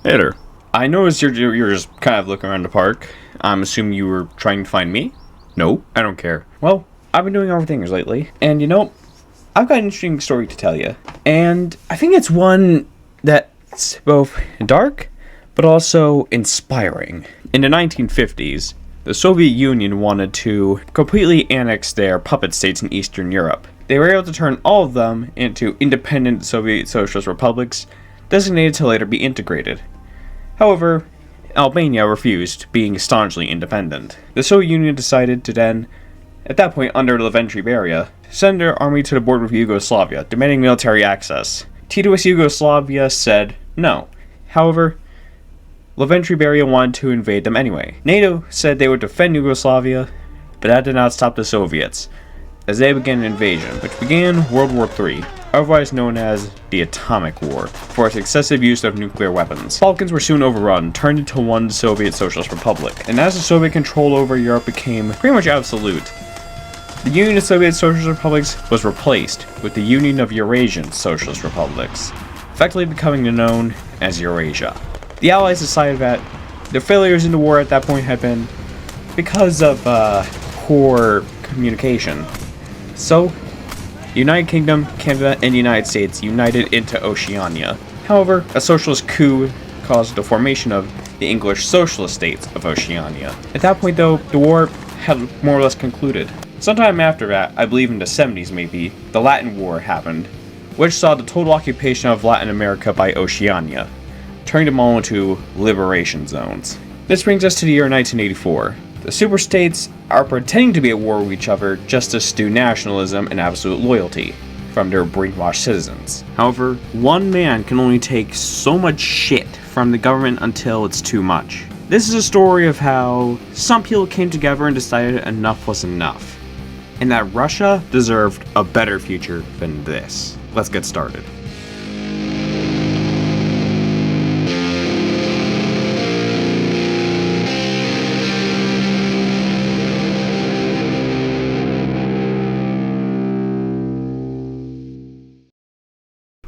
Hey there. I noticed you're just kind of looking around the park. I'm assuming you were trying to find me? No, I don't care. Well, I've been doing overthingers lately, and I've got an interesting story to tell you. And I think it's one that's both dark, but also inspiring. In the 1950s, the Soviet Union wanted to completely annex their puppet states in Eastern Europe. They were able to turn all of them into independent Soviet Socialist republics, designated to later be integrated. However, Albania refused, being staunchly independent. The Soviet Union decided to then, at that point under Leventre Beria, send their army to the border with Yugoslavia, demanding military access. Tito's Yugoslavia said no. However, Leventre Beria wanted to invade them anyway. NATO said they would defend Yugoslavia, but that did not stop the Soviets, as they began an invasion, which began World War III, otherwise known as the Atomic War, for its excessive use of nuclear weapons. Balkans were soon overrun, turned into one Soviet Socialist Republic, and as the Soviet control over Europe became pretty much absolute, the Union of Soviet Socialist Republics was replaced with the Union of Eurasian Socialist Republics, effectively becoming known as Eurasia. The Allies decided that their failures in the war at that point had been because of poor communication. So, the United Kingdom, Canada, and the United States united into Oceania. However, a socialist coup caused the formation of the English socialist states of Oceania. At that point, though, the war had more or less concluded. Sometime after that, I believe in the 70s maybe, the Latin War happened, which saw the total occupation of Latin America by Oceania, turning them all into liberation zones. This brings us to the year 1984. The superstates are pretending to be at war with each other just to stew nationalism and absolute loyalty from their brainwashed citizens. However, one man can only take so much shit from the government until it's too much. This is a story of how some people came together and decided enough was enough, and that Russia deserved a better future than this. Let's get started.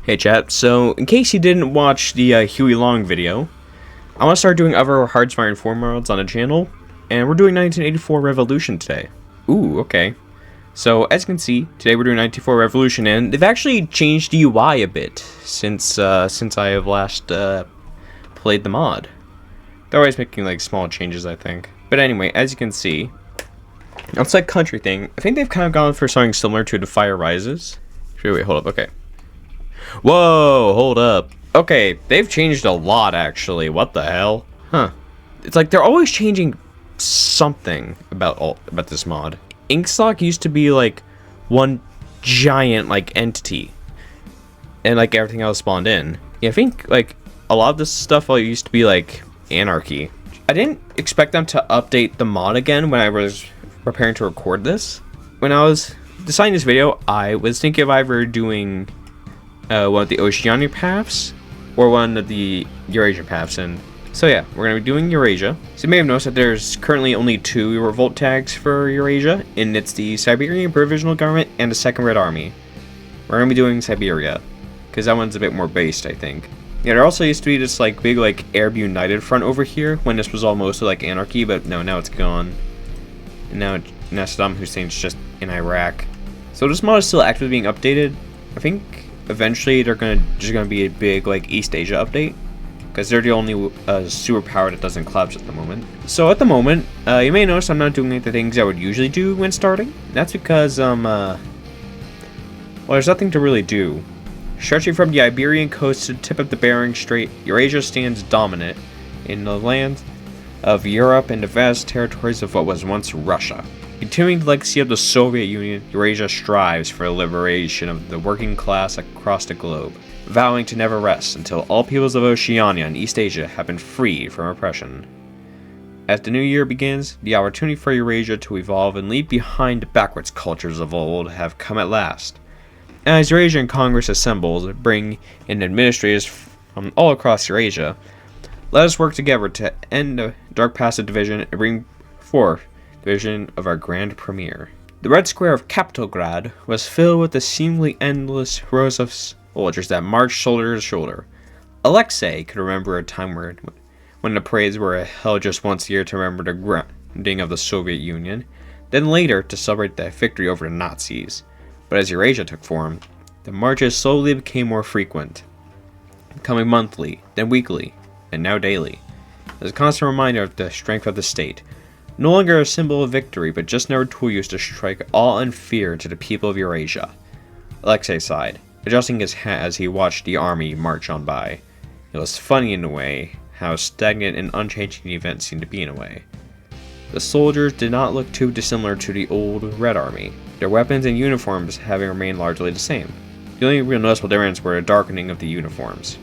Hey chat, so in case you didn't watch the Huey Long video, I want to start doing other hard smart informer mods on the channel, and we're doing 1984 Revolution today. Ooh, okay. So as you can see, today we're doing 1984 Revolution, and they've actually changed the UI a bit since I have last played the mod. They're always making like small changes, I think. But anyway, as you can see, outside country thing, I think they've kind of gone for something similar to The Fire Rises. Wait, hold up, okay. Whoa, hold up. Okay, they've changed a lot, actually. What the hell? Huh. It's like they're always changing something about this mod. Inkstock used to be like one giant like entity, and like everything else spawned in. Yeah, I think like a lot of this stuff used to be like anarchy. I didn't expect them to update the mod again when I was preparing to record this. When I was deciding this video, I was thinking of either doing one of the Oceania paths or one of the Eurasia paths, and so yeah, we're going to be doing Eurasia. So you may have noticed that there's currently only 2 revolt tags for Eurasia, and it's the Siberian Provisional Government and the Second Red Army. We're going to be doing Siberia, because that one's a bit more based, I think. Yeah, there also used to be this like big like Arab United front over here when this was all mostly like anarchy, but no, now it's gone. And now Saddam Hussein's just in Iraq. So this mod is still actively being updated. I think eventually they're just gonna be a big like East Asia update, because they're the only superpower that doesn't collapse at the moment. So at the moment, you may notice I'm not doing the things I would usually do when starting. That's because well, there's nothing to really do. Stretching from the Iberian coast to the tip of the Bering Strait, Eurasia stands dominant in the land of Europe and the vast territories of what was once Russia. Continuing the legacy of the Soviet Union, Eurasia strives for the liberation of the working class across the globe, vowing to never rest until all peoples of Oceania and East Asia have been freed from oppression. As the new year begins, the opportunity for Eurasia to evolve and leave behind the backwards cultures of old have come at last. As Eurasian Congress assembles, bring in administrators from all across Eurasia, let us work together to end the dark past of division and bring forth the vision of our grand premiere. The red square of Capitolgrad was filled with the seemingly endless rows of soldiers that marched shoulder to shoulder, Alexei could remember a time when the parades were held just once a year to remember the grounding of the Soviet Union, then later to celebrate the victory over the Nazis. But as Eurasia took form, the marches slowly became more frequent, becoming monthly, then weekly, and now daily. As a constant reminder of the strength of the state, no longer a symbol of victory, but just another tool used to strike awe and fear to the people of Eurasia. Alexei sighed, adjusting his hat as he watched the army march on by. It was funny in a way, how stagnant and unchanging the events seemed to be in a way. The soldiers did not look too dissimilar to the old Red Army, their weapons and uniforms having remained largely the same. The only real noticeable difference were the darkening of the uniforms.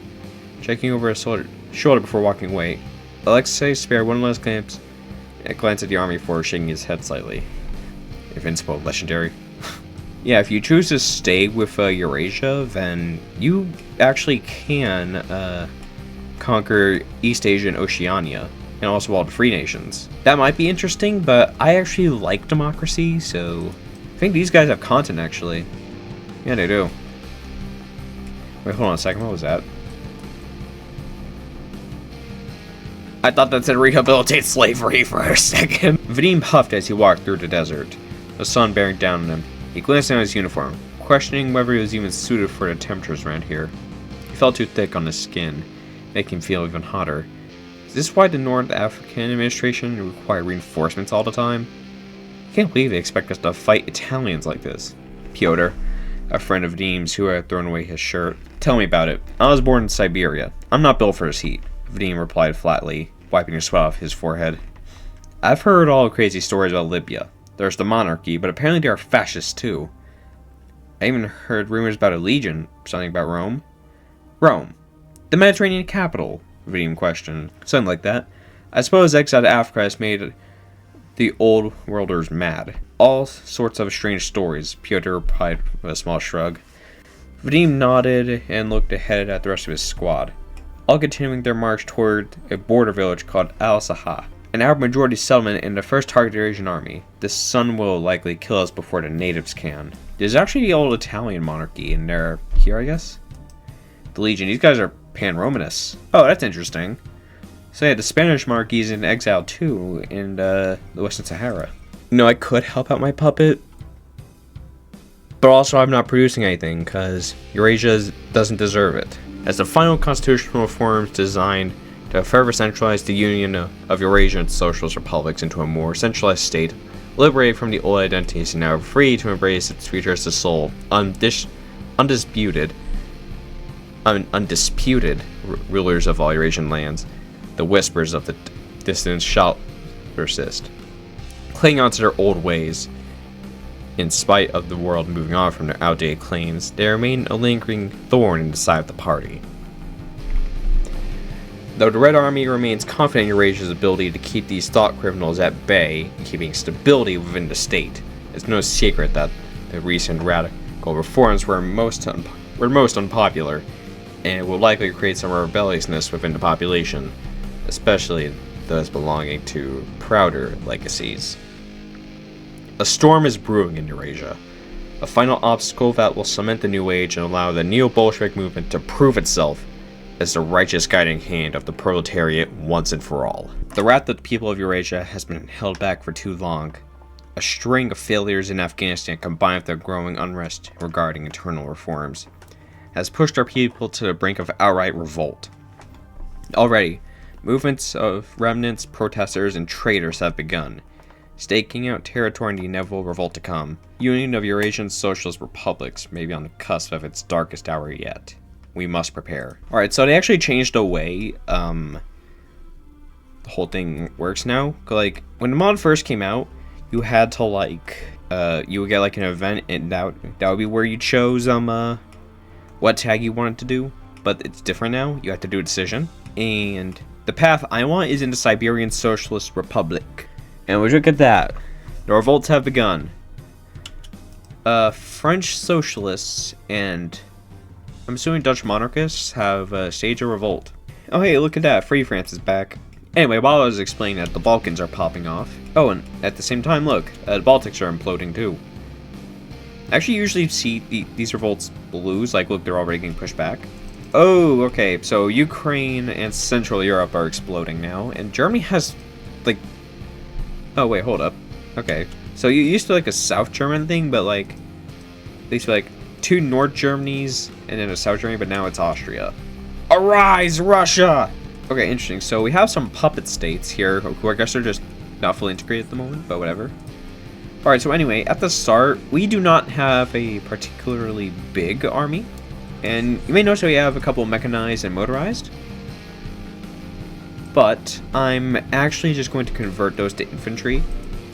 Checking over his shoulder before walking away, Alexei spared one last glance at the army before shaking his head slightly. Invincible, legendary. Yeah, if you choose to stay with Eurasia, then you actually can conquer East Asia and Oceania, and also all the free nations. That might be interesting, but I actually like democracy, so I think these guys have content, actually. Yeah, they do. Wait, hold on a second, what was that? I thought that said rehabilitate slavery for a second. Vadim puffed as he walked through the desert, the sun bearing down on him. He glanced down his uniform, questioning whether he was even suited for the temperatures around here. He felt too thick on his skin, making him feel even hotter. Is this why the North African administration require reinforcements all the time? I can't believe they expect us to fight Italians like this. Pyotr, a friend of Vadim's who had thrown away his shirt. Tell me about it. I was born in Siberia. I'm not built for this heat, Vadim replied flatly, wiping the sweat off his forehead. I've heard all crazy stories about Libya. There's the monarchy, but apparently they are fascists too. I even heard rumors about a legion, something about Rome. Rome, the Mediterranean capital, Vadim questioned. Something like that. I suppose exile to Africa has made the old worlders mad. All sorts of strange stories, Pyotr replied with a small shrug. Vadim nodded and looked ahead at the rest of his squad, all continuing their march toward a border village called Al-Saha, an Arab majority settlement in the first targeted Eurasian army. The sun will likely kill us before the natives can. There's actually the old Italian monarchy, and they're here, I guess? The Legion, these guys are pan-Romanists. Oh, that's interesting. So yeah, the Spanish monarchy is in exile too, in the Western Sahara. You know, I could help out my puppet, but also I'm not producing anything, because Eurasia doesn't deserve it. As the final constitutional reforms designed to further centralize the union of Eurasian socialist republics into a more centralized state, liberated from the old identities and now free to embrace its future as the sole, undisputed rulers of all Eurasian lands, the whispers of the distance shall persist. Clinging on to their old ways, in spite of the world moving on from their outdated claims, they remain a lingering thorn in the side of the party. Though the Red Army remains confident in Eurasia's ability to keep these thought criminals at bay, keeping stability within the state, it's no secret that the recent radical reforms were most unpopular, and it will likely create some rebelliousness within the population, especially those belonging to prouder legacies. A storm is brewing in Eurasia, a final obstacle that will cement the new age and allow the neo-Bolshevik movement to prove itself as the righteous guiding hand of the proletariat once and for all. The wrath of the people of Eurasia has been held back for too long. A string of failures in Afghanistan combined with the growing unrest regarding internal reforms has pushed our people to the brink of outright revolt. Already, movements of remnants, protesters, and traitors have begun, staking out territory in the inevitable revolt to come. Union of Eurasian Socialist Republics may be on the cusp of its darkest hour yet. We must prepare. Alright, so they actually changed the way the whole thing works now. Like, when the mod first came out, you had to, like, you would get, like, an event, and that would be where you chose, what tag you wanted to do. But it's different now. You have to do a decision. And the path I want is in the Siberian Socialist Republic. And we look at that. The revolts have begun. French socialists and I'm assuming Dutch monarchists have staged a revolt. Oh hey, look at that. Free France is back. Anyway, while I was explaining that, the Balkans are popping off. Oh, and at the same time, look, the Baltics are imploding too. I actually usually see these revolts lose. Like, look, they're already getting pushed back. Oh, okay, so Ukraine and Central Europe are exploding now, and Germany has, like... Oh, wait, hold up. Okay, so you used to like a South German thing, but like... They used to be like 2 North Germanys and then a South Germany, but now it's Austria. Arise, Russia! Okay, interesting. So we have some puppet states here, who I guess are just not fully integrated at the moment, but whatever. Alright, so anyway, at the start, we do not have a particularly big army. And you may notice that we have a couple mechanized and motorized. But I'm actually just going to convert those to infantry.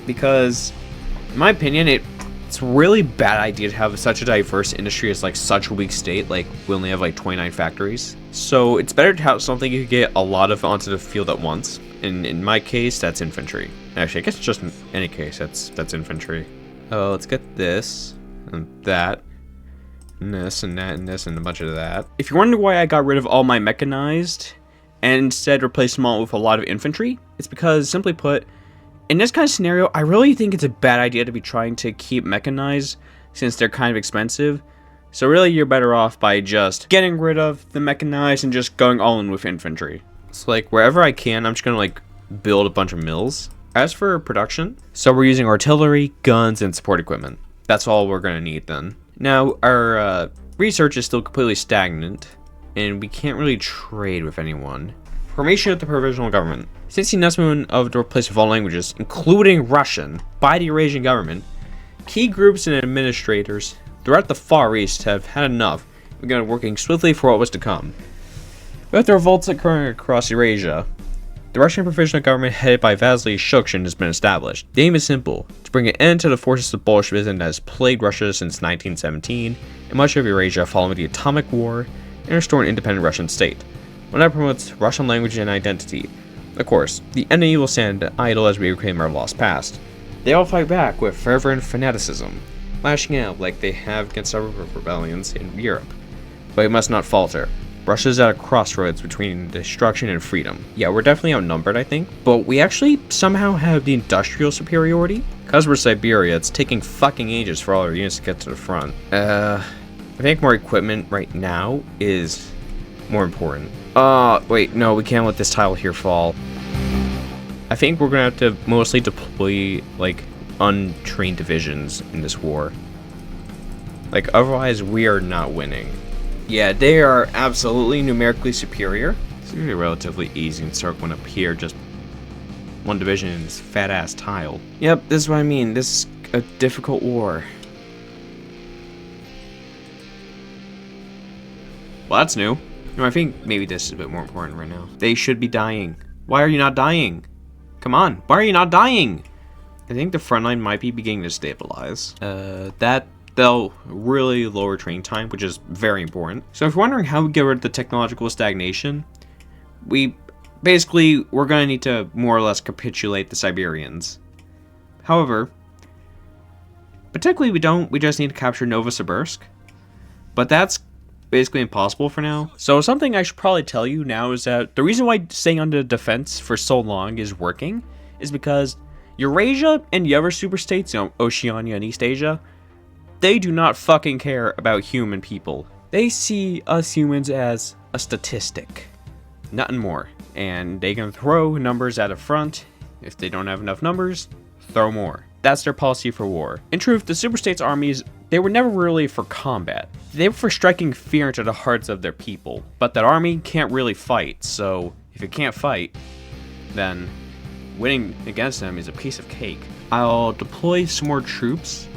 Because, in my opinion, it's a really bad idea to have such a diverse industry as like such a weak state. Like, we only have like 29 factories. So it's better to have something you can get a lot of onto the field at once. And in my case, that's infantry. Actually, I guess just in any case, that's infantry. Oh, let's get this and that. And this and that and this and a bunch of that. If you wonder why I got rid of all my mechanized and instead replaced them all with a lot of infantry, it's because, simply put, in this kind of scenario, I really think it's a bad idea to be trying to keep mechanized since they're kind of expensive. So really, you're better off by just getting rid of the mechanized and just going all in with infantry. So like, wherever I can, I'm just gonna like build a bunch of mills. As for production, so we're using artillery, guns, and support equipment. That's all we're gonna need then. Now, our research is still completely stagnant, and we can't really trade with anyone. Formation of the provisional government. Since the announcement of the replacement of all languages, including Russian, by the Eurasian government, key groups and administrators throughout the Far East have had enough and begun working swiftly for what was to come. With the revolts occurring across Eurasia, the Russian provisional government headed by Vasily Shukshin has been established. The aim is simple: to bring an end to the forces of Bolshevism that has plagued Russia since 1917 and much of Eurasia following the Atomic War, and restore an independent Russian state, one that promotes Russian language and identity. Of course, the enemy will stand idle as we reclaim our lost past. They all fight back with fervent fanaticism, lashing out like they have against several rebellions in Europe. But we must not falter. Russia's at a crossroads between destruction and freedom. Yeah, we're definitely outnumbered, I think, but we actually somehow have the industrial superiority. Because we're Siberia, it's taking fucking ages for all our units to get to the front. I think more equipment right now is more important. Wait, no, we can't let this tile here fall. I think we're gonna have to mostly deploy, like, untrained divisions in this war. Like, otherwise we are not winning. Yeah, they are absolutely numerically superior. It's gonna be relatively easy and start one up here, just one division in this fat ass tile. Yep, this is what I mean. This is a difficult war. Well, that's new. No, I think maybe this is a bit more important right now. They should be dying. Why are you not dying? Come on, why are you not dying? I think the front line might be beginning to stabilize. They'll really lower train time, which is very important. So if you're wondering how we get rid of the technological stagnation, we're gonna need to more or less capitulate the Siberians. However, particularly we just need to capture Novosibirsk. But that's basically impossible for now. So something I should probably tell you now is that the reason why staying under defense for so long is working is because Eurasia and the other superstates, Oceania and East Asia, they do not fucking care about human people. They see us humans as a statistic, nothing more. And they can throw numbers at a front. If they don't have enough numbers, throw more. That's their policy for war. In truth, the superstates armies, they were never really for combat. They were for striking fear into the hearts of their people. But that army can't really fight, so if it can't fight, then winning against them is a piece of cake. I'll deploy some more troops.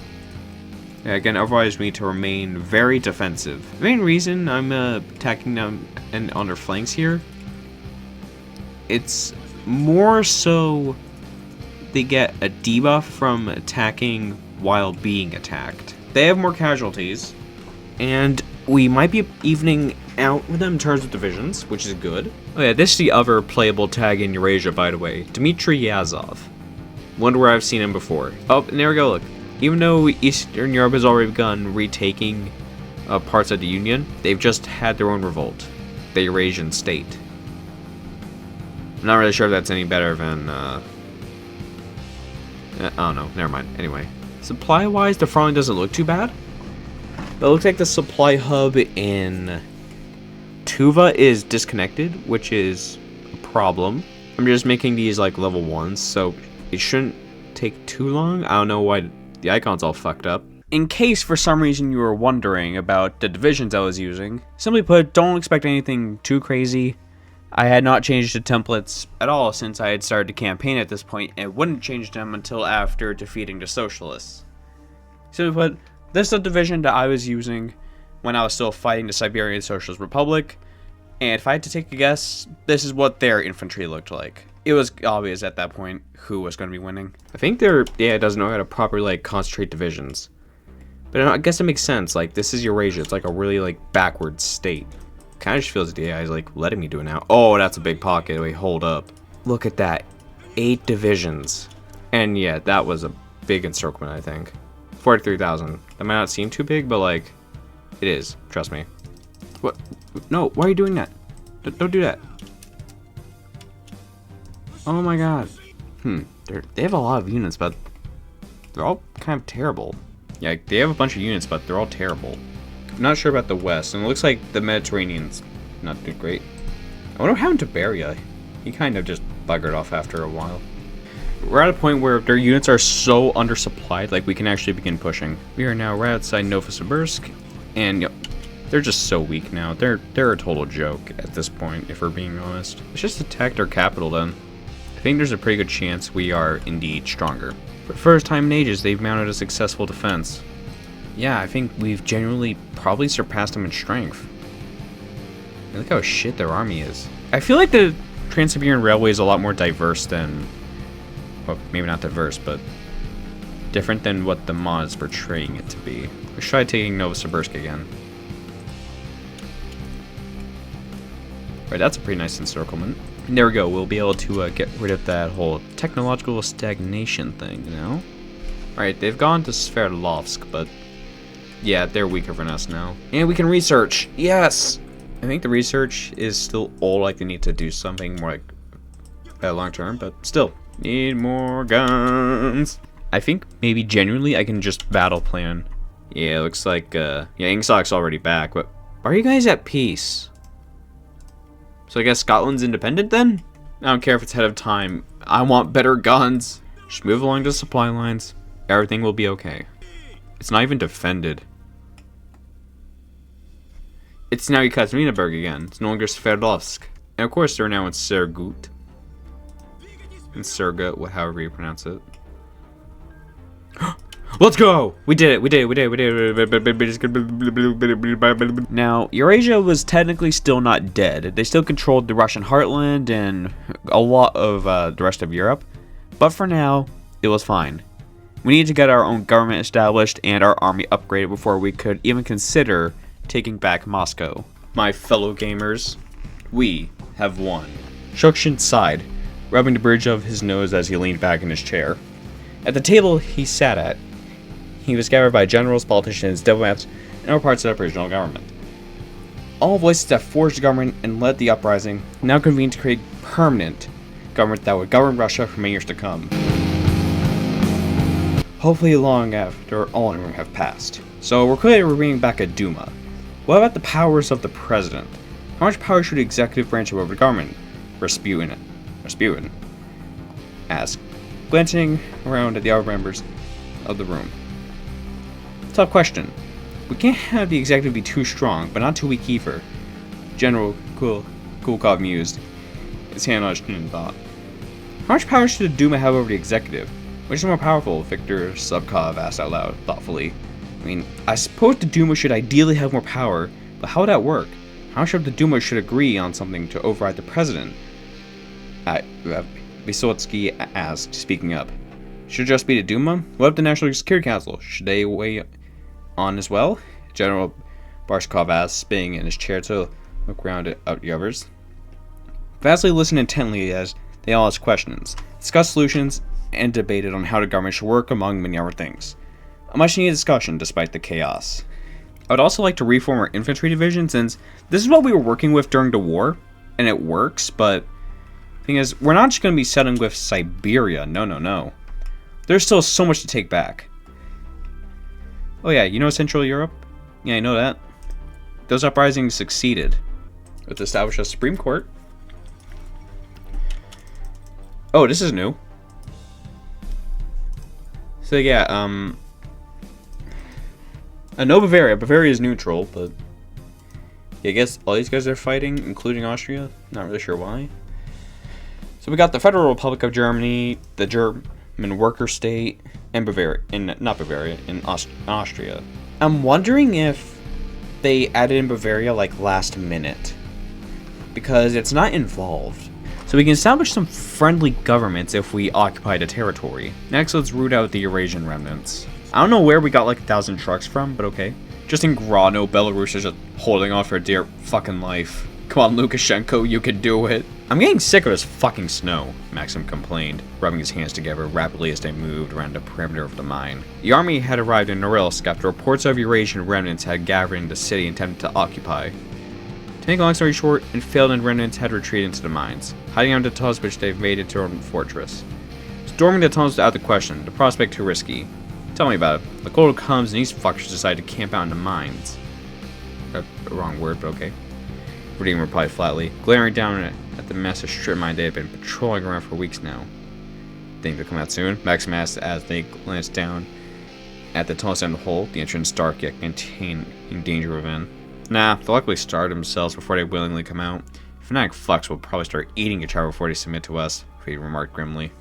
Again, otherwise we need to remain very defensive. The main reason I'm attacking them on their flanks here, it's more so they get a debuff from attacking while being attacked. They have more casualties, and we might be evening out with them in terms of divisions, which is good. Oh yeah, this is the other playable tag in Eurasia, by the way. Dmitry Yazov. Wonder where I've seen him before. Oh, and there we go, look. Even though Eastern Europe has already begun retaking parts of the Union, they've just had their own revolt. The Eurasian state. I'm not really sure if that's any better than, oh no, never mind. Anyway. Supply-wise, the front line doesn't look too bad. But it looks like the supply hub in Tuva is disconnected, which is a problem. I'm just making these like level 1s, so it shouldn't take too long. I don't know why the icon's all fucked up. In case for some reason you were wondering about the divisions I was using, simply put, don't expect anything too crazy. I had not changed the templates at all since I had started the campaign at this point, and wouldn't change them until after defeating the socialists. Simply put, this is the division that I was using when I was still fighting the Siberian Socialist Republic, and if I had to take a guess, this is what their infantry looked like. It was obvious at that point who was going to be winning. I think it doesn't know how to properly like concentrate divisions. But I guess it makes sense, like, this is Eurasia, it's like a really, like, backward state. Kinda just feels like the AI is, like, letting me do it now. Oh, that's a big pocket, wait, hold up. Look at that, 8 divisions. And yeah, that was a big encirclement, I think. 43,000, that might not seem too big, but, like, it is, trust me. What, no, why are you doing that? Don't do that. Oh my god. They have a lot of units, but they're all kind of terrible. Yeah, they have a bunch of units, but they're all terrible. I'm not sure about the West, and it looks like the Mediterranean's not doing great. I wonder what happened to Beria. He kind of just buggered off after a while. We're at a point where their units are so undersupplied, like we can actually begin pushing. We are now right outside Novosibirsk, and yep, they're just so weak now. They're a total joke at this point, if we're being honest. Let's just attack their capital then. I think there's a pretty good chance we are indeed stronger. For the first time in ages, they've mounted a successful defense. Yeah, I think we've genuinely probably surpassed them in strength. And look how shit their army is. I feel like the Trans-Siberian Railway is a lot more diverse than... well, maybe not diverse, but different than what the mod is portraying it to be. Let's try taking Novosibirsk again. Right, that's a pretty nice encirclement. And there we go, we'll be able to get rid of that whole technological stagnation thing, you know? Alright, they've gone to Sverdlovsk, but yeah, they're weaker than us now. And we can research! Yes! I think the research is still all like they need to do something more like long term, but still, need more guns! I think maybe genuinely I can just battle plan. Yeah, it looks like, yeah, Ingsok's already back, but why are you guys at peace? So I guess Scotland's independent then? I don't care if it's ahead of time. I want better guns. Just move along the supply lines. Everything will be okay. It's not even defended. It's now Yekaterinburg again. It's no longer Sverdlovsk. And of course they're now in Surgut. In Surgut, however you pronounce it. Let's go! We did it, we did it, we did it. Now, Eurasia was technically still not dead. They still controlled the Russian heartland and a lot of the rest of Europe. But for now, it was fine. We needed to get our own government established and our army upgraded before we could even consider taking back Moscow. My fellow gamers, we have won. Shukshin sighed, rubbing the bridge of his nose as he leaned back in his chair. At the table he sat at, he was gathered by generals, politicians, diplomats, and other parts of the regional government. All voices that forged the government and led the uprising now convened to create a permanent government that would govern Russia for many years to come. Hopefully long after all in Rome have passed. So we're clearly bringing back a Duma. What about the powers of the president? How much power should the executive branch have over the government? Rasputin asked, glancing around at the other members of the room. Tough question. We can't have the executive be too strong, but not too weak either. General Kulkov mused, his hand on his chin in thought. How much power should the Duma have over the executive? Which is more powerful? Viktor Subkov asked out loud, thoughtfully. I mean, I suppose the Duma should ideally have more power, but how would that work? How much of the Duma should agree on something to override the president? Vysotsky asked, speaking up. Should it just be the Duma? What of the National Security Council? Should they weigh on as well? General Barshkov asked, spinning in his chair to look around at the others. Vasily listened intently as they all asked questions, discussed solutions, and debated on how the government should work, among many other things. A much needed discussion despite the chaos. I would also like to reform our infantry division, since this is what we were working with during the war, and it works, but the thing is, we're not just going to be settling with Siberia, no. There's still so much to take back. Oh yeah, you know Central Europe? Yeah, I know that. Those uprisings succeeded. Let's establish a Supreme Court. Oh, this is new. So yeah, I know Bavaria. Bavaria is neutral, but yeah, I guess all these guys are fighting, including Austria. Not really sure why. So we got the Federal Republic of Germany, the German Worker State, and Bavaria, not Bavaria, in Austria. I'm wondering if they added in Bavaria like last minute, because it's not involved. So we can establish some friendly governments if we occupy the territory. Next, let's root out the Eurasian remnants. I don't know where we got like 1,000 trucks from, but okay. Just in Grano, Belarus is just holding on for dear fucking life. Come on, Lukashenko, you can do it. I'm getting sick of this fucking snow, Maxim complained, rubbing his hands together rapidly as they moved around the perimeter of the mine. The army had arrived in Norilsk after reports of Eurasian remnants had gathered in the city intended to occupy. To make a long story short, failed remnants had retreated into the mines, hiding under the tunnels which they've made into a fortress. Storming the tunnels is out of the question, the prospect too risky. Tell me about it. The cold comes and these fuckers decide to camp out in the mines. Wrong word, but okay. Redeem replied flatly, glaring down at the massive strip mine they had been patrolling around for weeks now. Think they'll come out soon? Maxim asked as they glanced down at the tunnels down the hole, the entrance dark yet containing danger within. Nah, they'll likely starve themselves before they willingly come out. Fanatic fucks will probably start eating each other before they submit to us, he remarked grimly.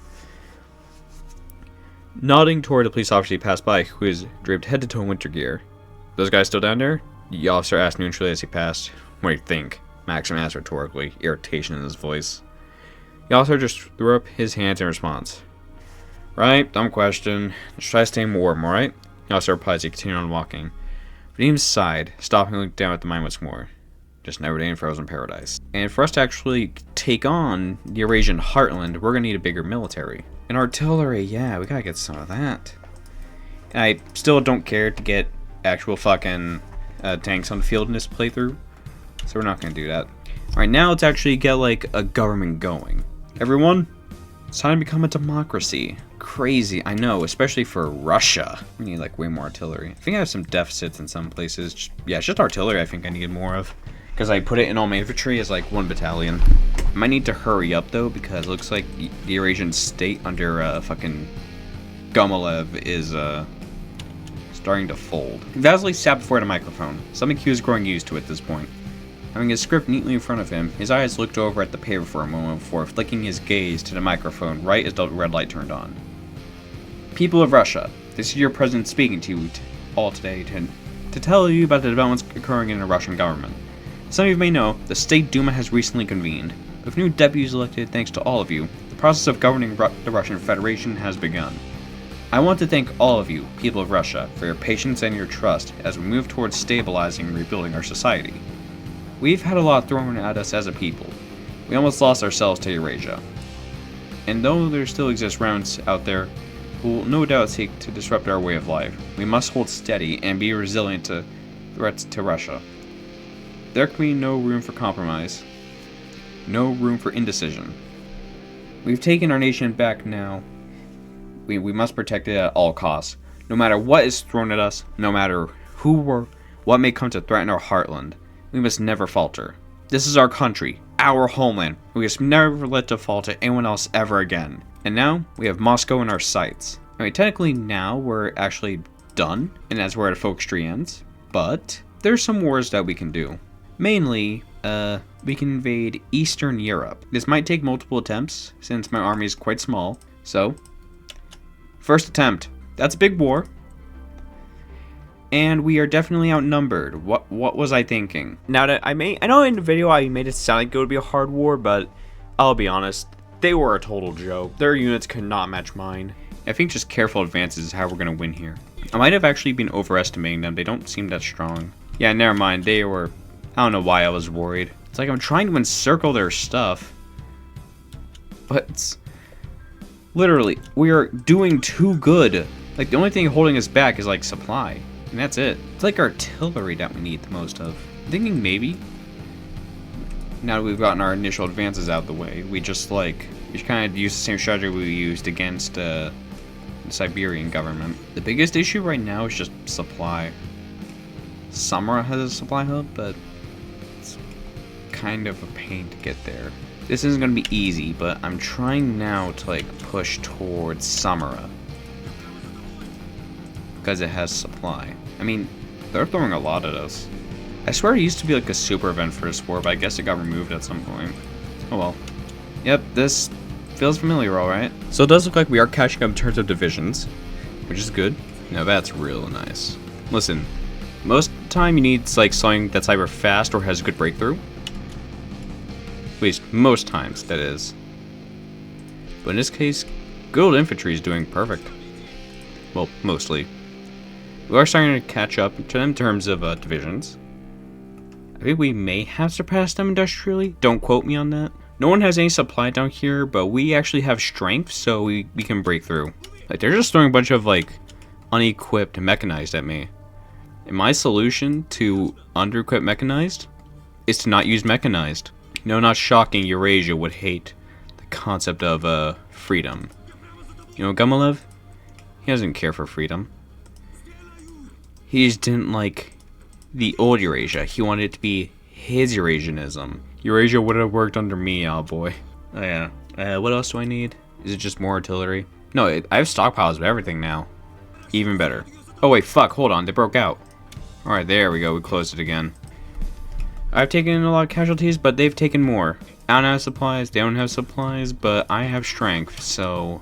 Nodding toward the police officer he passed by, who was draped head to toe in winter gear. Those guys still down there? The officer asked neutrally as he passed. What do you think? Maxim asked rhetorically, irritation in his voice. The officer just threw up his hands in response. Right, dumb question. Just try to stay warm, alright? The officer replied as he continued on walking. Vadim sighed, stopping and looked down at the mine once more. Just another day in frozen paradise. And for us to actually take on the Eurasian heartland, we're gonna need a bigger military. And artillery, yeah, we gotta get some of that. And I still don't care to get actual fucking tanks on the field in this playthrough, so we're not gonna do that. Alright, now let's actually get like a government going. Everyone, it's time to become a democracy. Crazy, I know, especially for Russia. We need like way more artillery. I think I have some deficits in some places. Yeah, it's just artillery I think I need more of, because I put it in all my infantry as like 1 battalion. I might need to hurry up though, because it looks like the Eurasian state under fucking Gumilev is starting to fold. Vasily sat before the microphone, something he was growing used to at this point. Having his script neatly in front of him, his eyes looked over at the paper for a moment before flicking his gaze to the microphone right as the red light turned on. People of Russia, this is your president speaking to you all today to tell you about the developments occurring in the Russian government. Some of you may know, the State Duma has recently convened. With new deputies elected thanks to all of you, the process of governing the Russian Federation has begun. I want to thank all of you, people of Russia, for your patience and your trust as we move towards stabilizing and rebuilding our society. We've had a lot thrown at us as a people. We almost lost ourselves to Eurasia. And though there still exist rounds out there who will no doubt seek to disrupt our way of life, we must hold steady and be resilient to threats to Russia. There can be no room for compromise, no room for indecision. We've taken our nation back now. We must protect it at all costs, no matter what is thrown at us, no matter who or what may come to threaten our heartland. We must never falter. This is our country, our homeland. We must never let default to anyone else ever again. And now, we have Moscow in our sights. I mean, technically now we're actually done, and that's where the focus tree ends. But there's some wars that we can do. Mainly, we can invade Eastern Europe. This might take multiple attempts, since my army is quite small. So, first attempt. That's a big war. And we are definitely outnumbered. What was I thinking? Now that I know in the video I made it sound like it would be a hard war, but I'll be honest, they were a total joke. Their units could not match mine. I think just careful advances is how we're gonna win here. I might have actually been overestimating them. They don't seem that strong. Yeah, never mind. They were... I don't know why I was worried. It's like I'm trying to encircle their stuff. But it's... literally, we are doing too good. Like, the only thing holding us back is, like, supply. And that's it. It's like artillery that we need the most of. I'm thinking maybe, now that we've gotten our initial advances out of the way, we just, like, we kind of use the same strategy we used against the Siberian government. The biggest issue right now is just supply. Samara has a supply hub, but it's kind of a pain to get there. This isn't going to be easy, but I'm trying now to like push towards Samara. Because it has supply. I mean, they're throwing a lot at us. I swear it used to be like a super event for this war, but I guess it got removed at some point. Oh well. Yep, this feels familiar, alright. So it does look like we are catching up in terms of divisions, which is good. Now that's real nice. Listen, most of the time you need like something that's either fast or has good breakthrough. At least most times, that is. But in this case, good old infantry is doing perfect. Well, mostly. We are starting to catch up to them in terms of divisions. I think we may have surpassed them industrially. Don't quote me on that. No one has any supply down here, but we actually have strength, so we can break through. Like, they're just throwing a bunch of, like, unequipped mechanized at me. And my solution to under-equipped mechanized is to not use mechanized. No, not shocking, Eurasia would hate the concept of, freedom. You know, Gumilev? He doesn't care for freedom. He just didn't like the old Eurasia. He wanted it to be his Eurasianism. Eurasia would have worked under me, oh boy. Oh yeah. What else do I need? Is it just more artillery? No, I have stockpiles of everything now. Even better. Oh wait, fuck, hold on, they broke out. Alright, there we go, we closed it again. I've taken a lot of casualties, but they've taken more. I don't have supplies, they don't have supplies, but I have strength, so...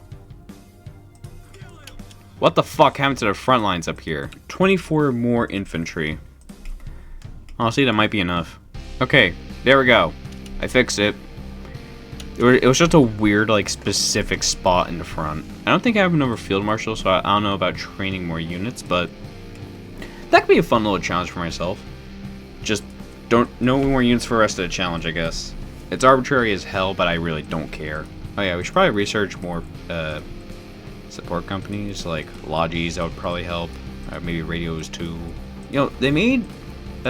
What the fuck happened to the front lines up here? 24 more infantry. Honestly, that might be enough. Okay, there we go. I fixed it. It was just a weird, like, specific spot in the front. I don't think I have another field marshal, so I don't know about training more units, but... That could be a fun little challenge for myself. Just don't no more units for the rest of the challenge, I guess. It's arbitrary as hell, but I really don't care. Oh yeah, we should probably research more support companies, like Logis, that would probably help. Maybe radios too. You know, they made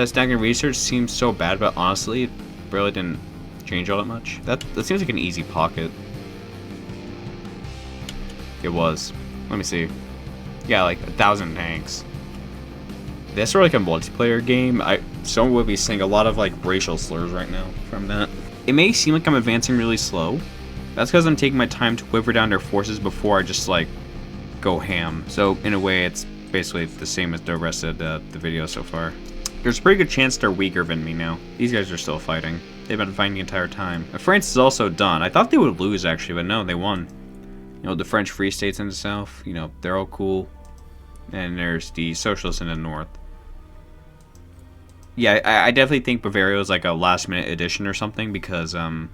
stagnant research seem so bad, but honestly, it really didn't change all that much. That seems like an easy pocket. It was. Let me see. Yeah, like 1,000 tanks. This sort of like a multiplayer game. Someone would be saying a lot of like racial slurs right now from that. It may seem like I'm advancing really slow. That's because I'm taking my time to whittle down their forces before I just like go ham. So in a way, it's basically the same as the rest of the video so far. There's a pretty good chance they're weaker than me now. These guys are still fighting. They've been fighting the entire time. France is also done. I thought they would lose actually, but no, they won. You know, the French Free States in the south, you know, they're all cool. And there's the socialists in the north. Yeah, I definitely think Bavaria was like a last minute addition or something because it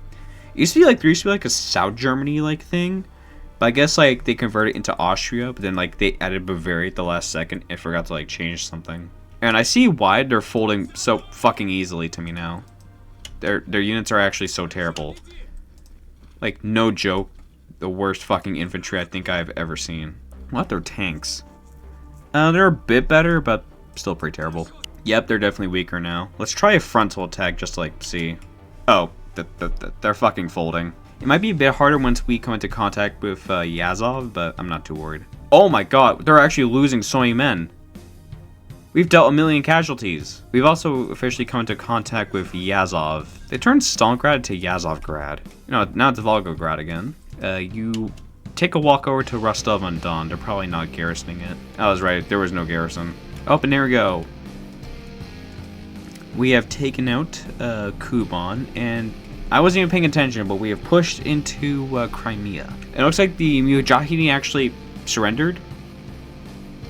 used to be like there used to be like a South Germany like thing, but I guess like they converted it into Austria, but then like they added Bavaria at the last second and forgot to like change something. And I see why they're folding so fucking easily to me now. Their units are actually so terrible. Like no joke, the worst fucking infantry I think I've ever seen. What? They're tanks. They're a bit better, but still pretty terrible. Yep, they're definitely weaker now. Let's try a frontal attack just to, like, see. Oh, they're fucking folding. It might be a bit harder once we come into contact with Yazov, but I'm not too worried. Oh my god, they're actually losing so many men. We've dealt 1 million casualties. We've also officially come into contact with Yazov. They turned Stalingrad to Yazovgrad. You know, now it's Volgograd again. You take a walk over to Rostov-on-Don. They're probably not garrisoning it. I was right, there was no garrison. Oh, and there we go. We have taken out Kuban, and I wasn't even paying attention, but we have pushed into Crimea. It looks like the Mujahideen actually surrendered.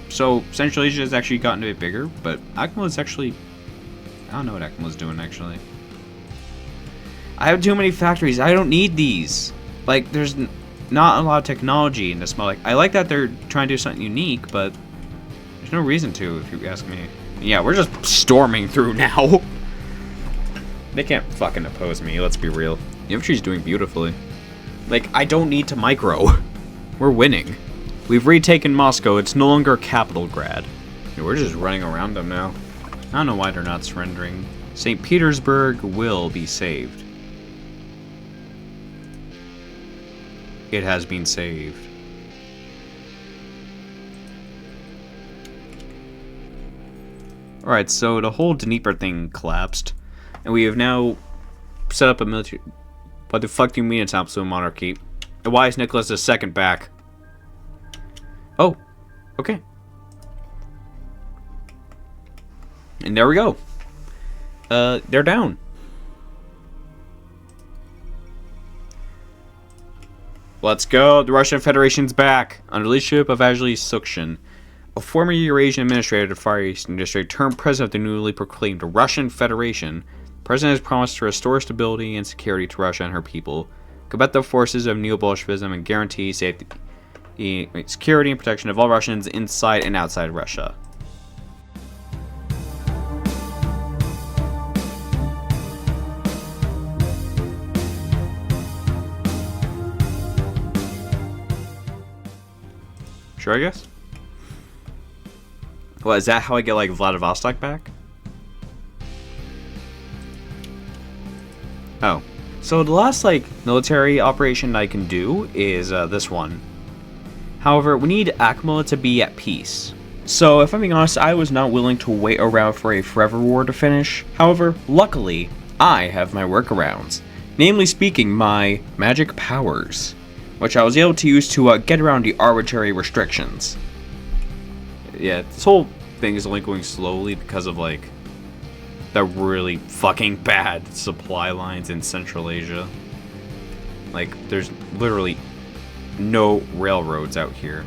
So Central Asia has actually gotten a bit bigger, but Akmal's actually... I don't know what Akmal's doing, actually. I have too many factories. I don't need these. Like, there's not a lot of technology in this mod. Like, I like that they're trying to do something unique, but there's no reason to, if you ask me. Yeah, we're just storming through now. They can't fucking oppose me, let's be real. The infantry's doing beautifully. Like, I don't need to micro. We're winning. We've retaken Moscow, it's no longer Capitalgrad. Yeah, we're just running around them now. I don't know why they're not surrendering. St. Petersburg will be saved. It has been saved. Alright, so the whole Dnieper thing collapsed. And we have now set up a military... What the fuck do you mean it's an absolute monarchy? And why is Nicholas II back? Oh, okay. And there we go. They're down. Let's go. The Russian Federation's back. Under leadership of Vasily Sukshin, a former Eurasian administrator of the Far Eastern District turned president of the newly proclaimed Russian Federation. The president has promised to restore stability and security to Russia and her people, combat the forces of neo-Bolshevism, and guarantee safety, security and protection of all Russians inside and outside Russia. Sure, I guess. Well, is that how I get, like, Vladivostok back? Oh. So the last, like, military operation I can do is this one. However, we need Akmala to be at peace. So, if I'm being honest, I was not willing to wait around for a forever war to finish. However, luckily, I have my workarounds. Namely speaking, my magic powers, which I was able to use to get around the arbitrary restrictions. Yeah, this whole thing is only going slowly because of, like, the really fucking bad supply lines in Central Asia. Like, there's literally no railroads out here.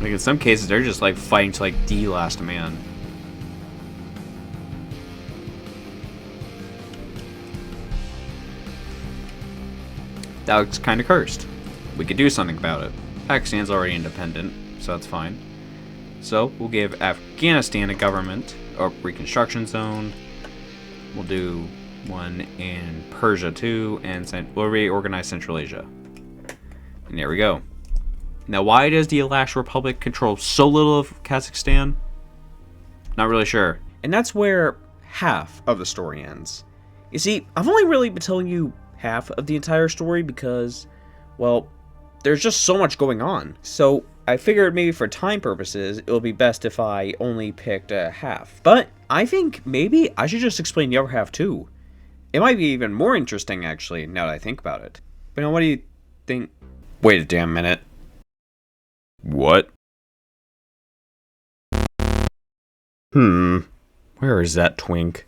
Like, in some cases, they're just, like, fighting to, like, the last man. That looks kind of cursed. We could do something about it. Pakistan's already independent, so that's fine. So, we'll give Afghanistan a government, or reconstruction zone. We'll do one in Persia too, and we'll reorganize Central Asia. And there we go. Now, why does the Alash Republic control so little of Kazakhstan? Not really sure. And that's where half of the story ends. You see, I've only really been telling you half of the entire story because, well, there's just so much going on. So I figured maybe for time purposes, it would be best if I only picked half. But I think maybe I should just explain the other half too. It might be even more interesting, actually, now that I think about it. But now, what do you think? Wait a damn minute. What? Where is that twink?